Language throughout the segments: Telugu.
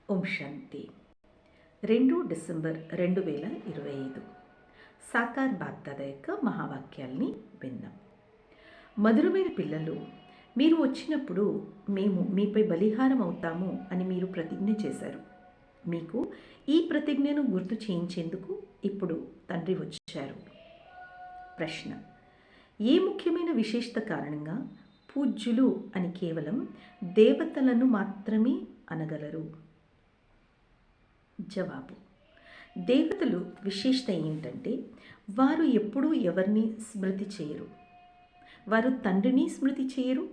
ఓం శాంతి 2 డిసెంబర్ 2025 సాకార్ బాప్దాద యొక్క మహావాక్యాల్ని విందాం. మధురమైన పిల్లలు, మీరు వచ్చినప్పుడు మేము మీపై బలిహారం అవుతాము అని మీరు ప్రతిజ్ఞ చేశారు. మీకు ఈ ప్రతిజ్ఞను గుర్తు చేయించేందుకు ఇప్పుడు తండ్రి వచ్చారు. ప్రశ్న: ఏ ముఖ్యమైన విశేషత కారణంగా పూజ్యులు అని కేవలం దేవతలను మాత్రమే అనగలరు? జవాబు: దేవతలు విశేషత ఏంటంటే వారు ఎప్పుడూ ఎవరిని స్మృతి చేయరు. వారు తండ్రిని స్మృతి చేయరు,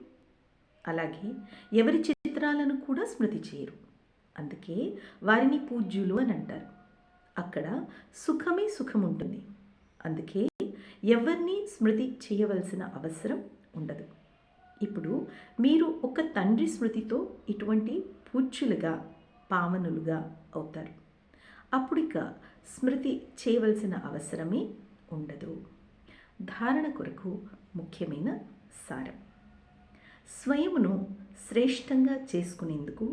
అలాగే ఎవరి చిత్రాలను కూడా స్మృతి చేయరు. అందుకే వారిని పూజ్యులు అని అంటారు. అక్కడ సుఖమే సుఖం ఉంటుంది. అందుకే ఎవరిని స్మృతి చేయవలసిన అవసరం ఉండదు. ఇప్పుడు మీరు ఒక తండ్రి స్మృతితో ఇటువంటి పూజ్యులుగా పావనులుగా అవుతారు. అప్పుడిక స్మృతి చేయవలసిన అవసరమే ఉండదు. ధారణ కొరకు ముఖ్యమైన సారం: స్వయమును శ్రేష్టంగా చేసుకునేందుకు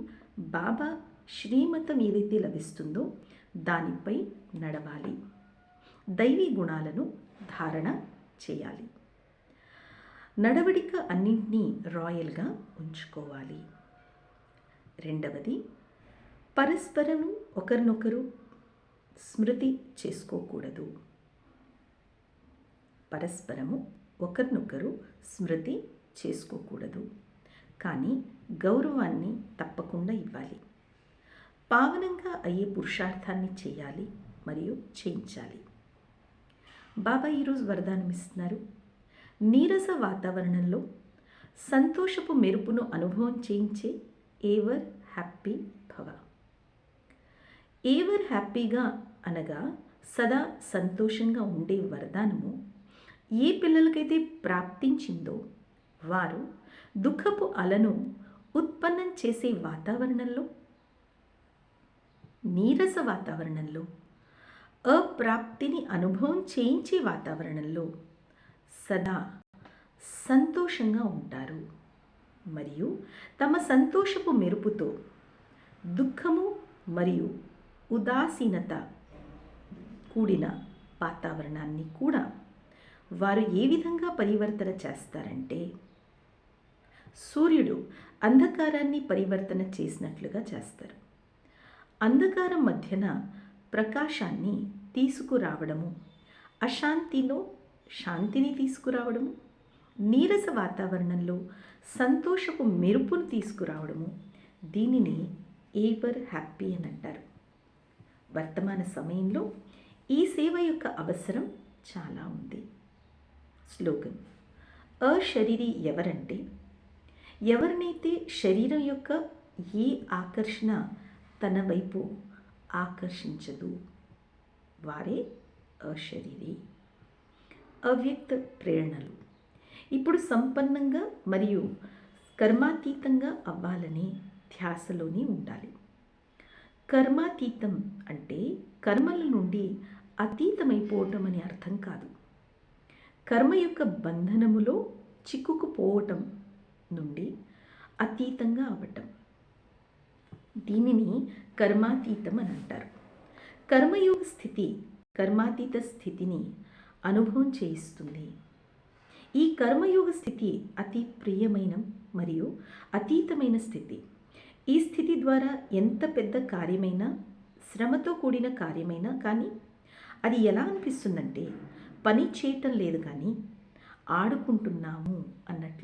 బాబా శ్రీమతం ఏదైతే లభిస్తుందో దానిపై నడవాలి. దైవీ గుణాలను ధారణ చేయాలి. నడవడిక అన్నింటినీ రాయల్గా ఉంచుకోవాలి. రెండవది, పరస్పరం ఒకరినొకరు స్మృతి చేసుకోకూడదు. పరస్పరము ఒకరినొకరు స్మృతి చేసుకోకూడదు, కానీ గౌరవాన్ని తప్పకుండా ఇవ్వాలి. పావనంగా అయ్యే పురుషార్థాన్ని చేయాలి మరియు చేయించాలి. బాబా ఈరోజు వరదానం ఇస్తున్నారు. నీరస వాతావరణంలో సంతోషపు మెరుపును అనుభవం చేయించే ఎవర్ హ్యాపీ భవ. ఎవర్ హ్యాపీగా అనగా సదా సంతోషంగా ఉండే వరదానము ఏ పిల్లలకైతే ప్రాప్తించిందో వారు దుఃఖపు అలను ఉత్పన్నం చేసే వాతావరణంలో, నీరస వాతావరణంలో, అప్రాప్తిని అనుభవం చేయించే వాతావరణంలో సదా సంతోషంగా ఉంటారు మరియు తమ సంతోషపు మెరుపుతో దుఃఖము మరియు ఉదాసీనత కూడిన వాతావరణాన్ని కూడా వారు ఏ విధంగా పరివర్తన చేస్తారంటే సూర్యుడు అంధకారాన్ని పరివర్తన చేసినట్లుగా చేస్తారు. అంధకారం మధ్యన ప్రకాశాన్ని తీసుకురావడము, అశాంతిలో శాంతిని తీసుకురావడము, నీరస వాతావరణంలో సంతోషపు మెరుపును తీసుకురావడము, దీనిని ఎవర్ హ్యాపీ అని అంటారు. వర్తమాన సమయంలో ఈ సేవ యొక్క అవసరం చాలా ఉంది. స్లోగన్: అశరీరి ఎవరంటే ఎవరినైతే శరీరం యొక్క ఏ ఆకర్షణ తన వైపు ఆకర్షించదు వారే అశరీరి. అవ్యక్త ప్రేరణలు ఇప్పుడు సంపన్నంగా మరియు కర్మాతీతంగా అవ్వాలని ధ్యాసలోనే ఉండాలి. కర్మాతీతం అంటే కర్మల నుండి అతీతమైపోవటం అని అర్థం కాదు. కర్మ యొక్క బంధనములో చిక్కుకుపోవటం నుండి అతీతంగా అవ్వటం, దీనిని కర్మాతీతం అని అంటారు. కర్మయోగ స్థితి కర్మాతీత స్థితిని అనుభవం చేయిస్తుంది. ఈ కర్మయోగ స్థితి అతి ప్రియమైన మరియు అతీతమైన స్థితి. ఈ స్థితి ద్వారా ఎంత పెద్ద కార్యమైనా, శ్రమతో కూడిన కార్యమైనా కానీ అది ఎలా అనిపిస్తుందంటే పని చేయటం లేదు కానీ ఆడుకుంటున్నాము అన్నట్లు